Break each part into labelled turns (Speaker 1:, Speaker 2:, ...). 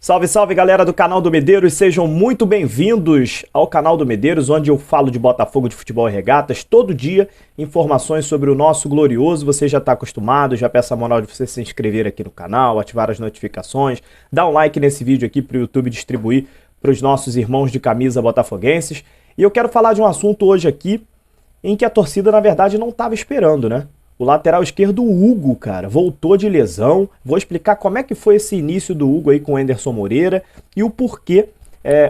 Speaker 1: Salve, salve galera do canal do Medeiros, sejam muito bem-vindos ao canal do Medeiros, onde eu falo de Botafogo, de futebol e regatas, todo dia informações sobre o nosso glorioso. Você já está acostumado, já peço a moral de você se inscrever aqui no canal, ativar as notificações, dar um like nesse vídeo aqui para o YouTube distribuir para os nossos irmãos de camisa botafoguenses. E eu quero falar de um assunto hoje aqui em que a torcida na verdade não estava esperando, né? O lateral esquerdo, Hugo, cara, voltou de lesão. Vou explicar como é que foi esse início do Hugo aí com o Anderson Moreira e o porquê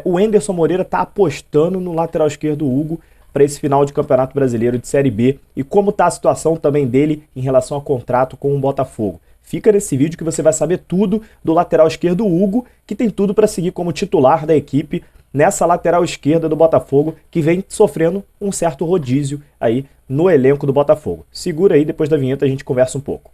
Speaker 1: o Anderson Moreira tá apostando no lateral esquerdo Hugo para esse final de Campeonato Brasileiro de Série B e como tá a situação também dele em relação ao contrato com o Botafogo. Fica nesse vídeo que você vai saber tudo do lateral esquerdo Hugo, que tem tudo para seguir como titular da equipe nessa lateral esquerda do Botafogo, que vem sofrendo um certo rodízio aí no elenco do Botafogo. Segura aí, depois da vinheta a gente conversa um pouco.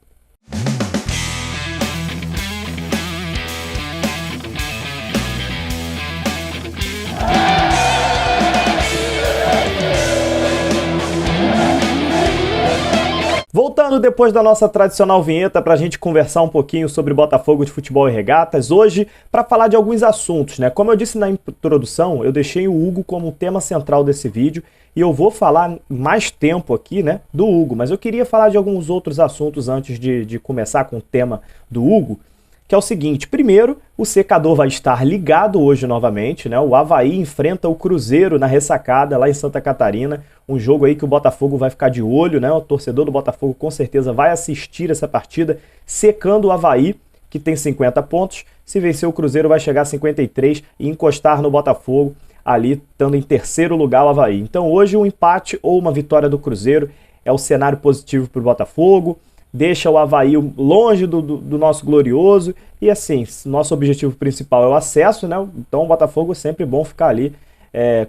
Speaker 1: Voltando depois da nossa tradicional vinheta para a gente conversar um pouquinho sobre Botafogo de futebol e regatas, hoje para falar de alguns assuntos, né? Como eu disse na introdução, eu deixei o Hugo como tema central desse vídeo e eu vou falar mais tempo aqui, né, do Hugo, mas eu queria falar de alguns outros assuntos antes de começar com o tema do Hugo, que é o seguinte: primeiro, o secador vai estar ligado hoje novamente, né? O Avaí enfrenta o Cruzeiro na ressacada lá em Santa Catarina, um jogo aí que o Botafogo vai ficar de olho, né? O torcedor do Botafogo com certeza vai assistir essa partida, secando o Avaí, que tem 50 pontos. Se vencer o Cruzeiro vai chegar a 53 e encostar no Botafogo, ali estando em terceiro lugar o Avaí. Então hoje um empate ou uma vitória do Cruzeiro é o cenário positivo para o Botafogo, deixa o Avaí longe do nosso glorioso e assim, nosso objetivo principal é o acesso, né? Então o Botafogo é sempre bom ficar ali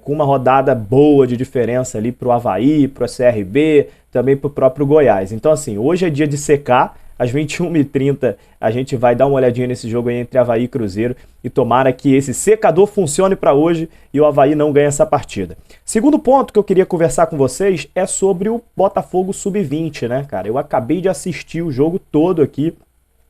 Speaker 1: com uma rodada boa de diferença ali para o Avaí, para o CRB, também para o próprio Goiás. Então assim, hoje é dia de secar, às 21h30 a gente vai dar uma olhadinha nesse jogo aí entre Avaí e Cruzeiro e tomara que esse secador funcione para hoje e o Avaí não ganhe essa partida. Segundo ponto que eu queria conversar com vocês é sobre o Botafogo Sub-20, né, cara? Eu acabei de assistir o jogo todo aqui.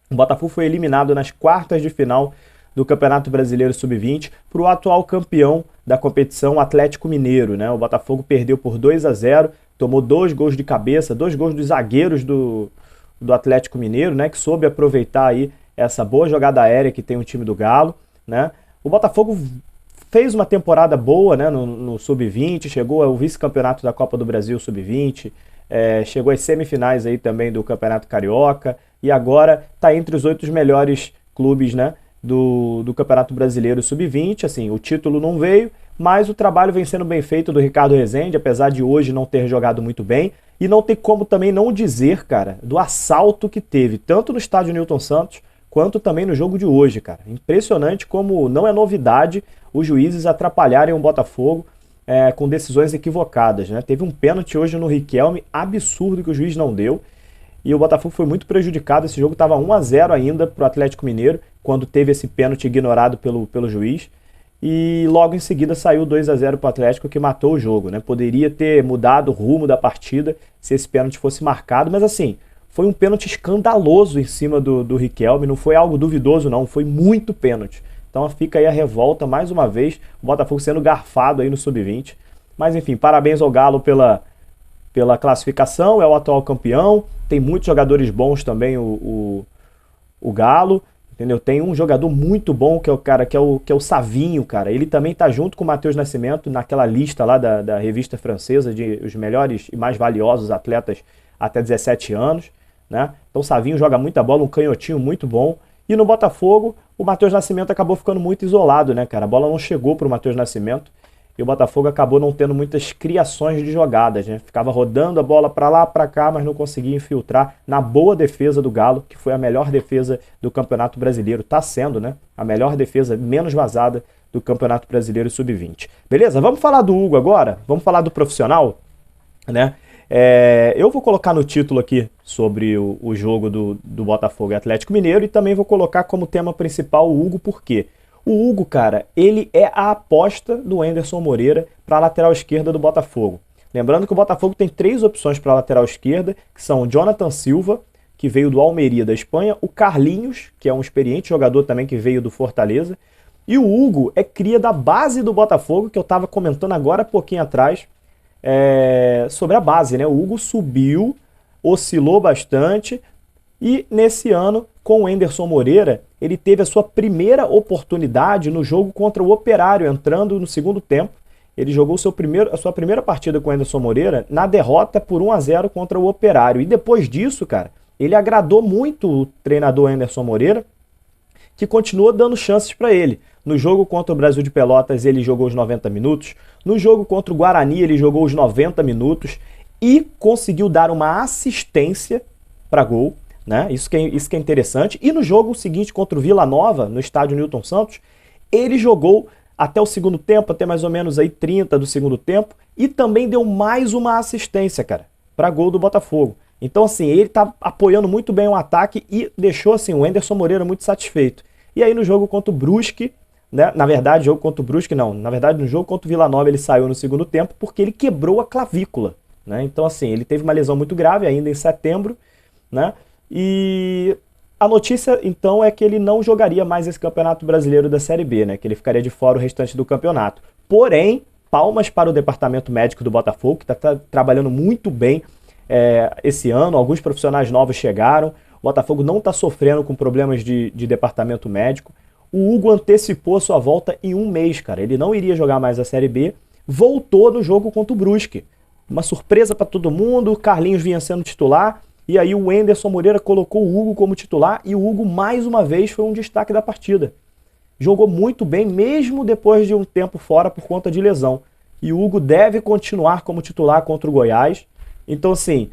Speaker 1: O Botafogo foi eliminado nas quartas de final do Campeonato Brasileiro Sub-20 para o atual campeão da competição, Atlético Mineiro, né? O Botafogo perdeu por 2-0, tomou 2 gols de cabeça, 2 gols dos zagueiros do Atlético Mineiro, né, que soube aproveitar aí essa boa jogada aérea que tem o time do Galo, né? O Botafogo fez uma temporada boa, né, no Sub-20, chegou ao vice-campeonato da Copa do Brasil Sub-20, chegou às semifinais aí também do Campeonato Carioca e agora está entre os 8 melhores clubes, né, do Campeonato Brasileiro Sub-20. Assim, o título não veio, mas o trabalho vem sendo bem feito do Ricardo Rezende, apesar de hoje não ter jogado muito bem. E não tem como também não dizer, cara, do assalto que teve, tanto no estádio Newton Santos, quanto também no jogo de hoje, cara. Impressionante como não é novidade os juízes atrapalharem o Botafogo com decisões equivocadas, né? Teve um pênalti hoje no Riquelme, absurdo, que o juiz não deu. E o Botafogo foi muito prejudicado. Esse jogo estava 1-0 ainda para o Atlético Mineiro, quando teve esse pênalti ignorado pelo juiz. E logo em seguida saiu 2-0 para o Atlético, que matou o jogo, né? Poderia ter mudado o rumo da partida se esse pênalti fosse marcado, mas assim, foi um pênalti escandaloso em cima do Riquelme, não foi algo duvidoso não, foi muito pênalti. Então fica aí a revolta mais uma vez, o Botafogo sendo garfado aí no Sub-20. Mas enfim, parabéns ao Galo pela classificação, é o atual campeão, tem muitos jogadores bons também o Galo. Entendeu? Tem um jogador muito bom que é o cara que é o Savinho, cara. Ele também tá junto com o Matheus Nascimento naquela lista lá da revista francesa de os melhores e mais valiosos atletas até 17 anos, né? Então o Savinho joga muita bola, um canhotinho muito bom. E no Botafogo, o Matheus Nascimento acabou ficando muito isolado, né, cara? A bola não chegou pro Matheus Nascimento e o Botafogo acabou não tendo muitas criações de jogadas, né? Ficava rodando a bola para lá, para cá, mas não conseguia infiltrar na boa defesa do Galo, que foi a melhor defesa do Campeonato Brasileiro. Tá sendo, né? A melhor defesa menos vazada do Campeonato Brasileiro Sub-20. Beleza? Vamos falar do Hugo agora? Vamos falar do profissional, né? Eu vou colocar no título aqui sobre o jogo do Botafogo e Atlético Mineiro e também vou colocar como tema principal o Hugo, por quê? O Hugo, cara, ele é a aposta do Anderson Moreira para a lateral esquerda do Botafogo. Lembrando que o Botafogo tem 3 opções para a lateral esquerda, que são o Jonathan Silva, que veio do Almeria da Espanha, o Carlinhos, que é um experiente jogador também que veio do Fortaleza, e o Hugo é cria da base do Botafogo, que eu estava comentando agora há pouquinho atrás, sobre a base, né? O Hugo subiu, oscilou bastante, e nesse ano, com o Enderson Moreira, ele teve a sua primeira oportunidade no jogo contra o Operário, entrando no segundo tempo. Ele jogou a sua primeira partida com o Enderson Moreira na derrota por 1-0 contra o Operário. E depois disso, cara, ele agradou muito o treinador Enderson Moreira, que continuou dando chances para ele. No jogo contra o Brasil de Pelotas, ele jogou os 90 minutos. No jogo contra o Guarani, ele jogou os 90 minutos e conseguiu dar uma assistência para gol, né? Isso que é interessante. E no jogo seguinte contra o Vila Nova, no estádio Newton Santos, ele jogou até o segundo tempo, até mais ou menos aí 30 do segundo tempo, e também deu mais uma assistência, cara, para gol do Botafogo. Então, assim, ele tá apoiando muito bem o ataque e deixou, assim, o Enderson Moreira muito satisfeito. E aí no jogo contra o Brusque, né, no jogo contra o Vila Nova ele saiu no segundo tempo porque ele quebrou a clavícula, né? Então, assim, ele teve uma lesão muito grave ainda em setembro, né? E a notícia, então, é que ele não jogaria mais esse Campeonato Brasileiro da Série B, né? Que ele ficaria de fora o restante do campeonato. Porém, palmas para o departamento médico do Botafogo, que está trabalhando muito bem esse ano. Alguns profissionais novos chegaram. O Botafogo não está sofrendo com problemas de departamento médico. O Hugo antecipou a sua volta em um mês, cara. Ele não iria jogar mais a Série B. Voltou no jogo contra o Brusque. Uma surpresa para todo mundo. O Carlinhos vinha sendo titular. E aí o Enderson Moreira colocou o Hugo como titular e o Hugo mais uma vez foi um destaque da partida. Jogou muito bem, mesmo depois de um tempo fora por conta de lesão. E o Hugo deve continuar como titular contra o Goiás. Então, assim,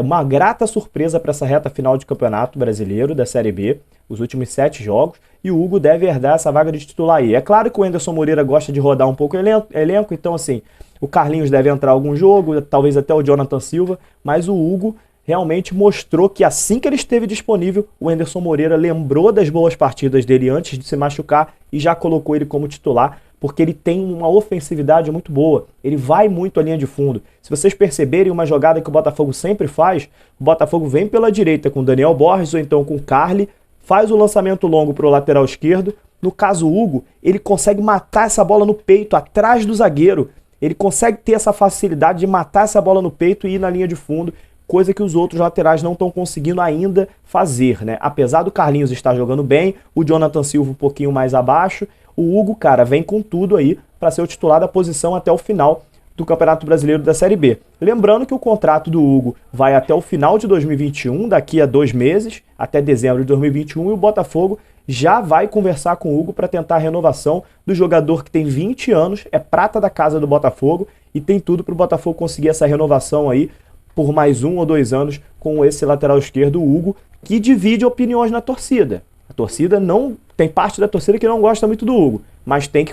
Speaker 1: uma grata surpresa para essa reta final de Campeonato Brasileiro da Série B, os últimos 7 jogos, e o Hugo deve herdar essa vaga de titular aí. É claro que o Enderson Moreira gosta de rodar um pouco o elenco, então, assim, o Carlinhos deve entrar algum jogo, talvez até o Jonathan Silva, mas o Hugo realmente mostrou que assim que ele esteve disponível, o Enderson Moreira lembrou das boas partidas dele antes de se machucar e já colocou ele como titular, porque ele tem uma ofensividade muito boa, ele vai muito à linha de fundo. Se vocês perceberem uma jogada que o Botafogo sempre faz, o Botafogo vem pela direita com o Daniel Borges ou então com o Carli, faz o lançamento longo para o lateral esquerdo. No caso o Hugo, ele consegue matar essa bola no peito, atrás do zagueiro. Ele consegue ter essa facilidade de matar essa bola no peito e ir na linha de fundo, coisa que os outros laterais não estão conseguindo ainda fazer, né? Apesar do Carlinhos estar jogando bem, o Jonathan Silva um pouquinho mais abaixo, o Hugo, cara, vem com tudo aí para ser o titular da posição até o final do Campeonato Brasileiro da Série B. Lembrando que o contrato do Hugo vai até o final de 2021, daqui a 2 meses, até dezembro de 2021, e o Botafogo já vai conversar com o Hugo para tentar a renovação do jogador que tem 20 anos, é prata da casa do Botafogo e tem tudo para o Botafogo conseguir essa renovação aí por mais 1 ou 2 anos com esse lateral esquerdo, o Hugo, que divide opiniões na torcida. A torcida não... Tem parte da torcida que não gosta muito do Hugo, mas tem que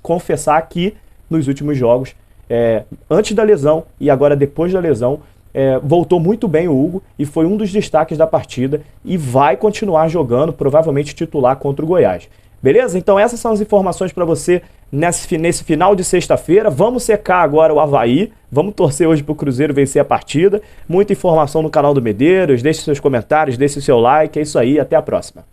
Speaker 1: confessar que nos últimos jogos, antes da lesão e agora depois da lesão, voltou muito bem o Hugo e foi um dos destaques da partida e vai continuar jogando, provavelmente titular contra o Goiás. Beleza? Então essas são as informações para você nesse final de sexta-feira. Vamos secar agora o Avaí, vamos torcer hoje para o Cruzeiro vencer a partida. Muita informação no canal do Medeiros, deixe seus comentários, deixe seu like, é isso aí, até a próxima.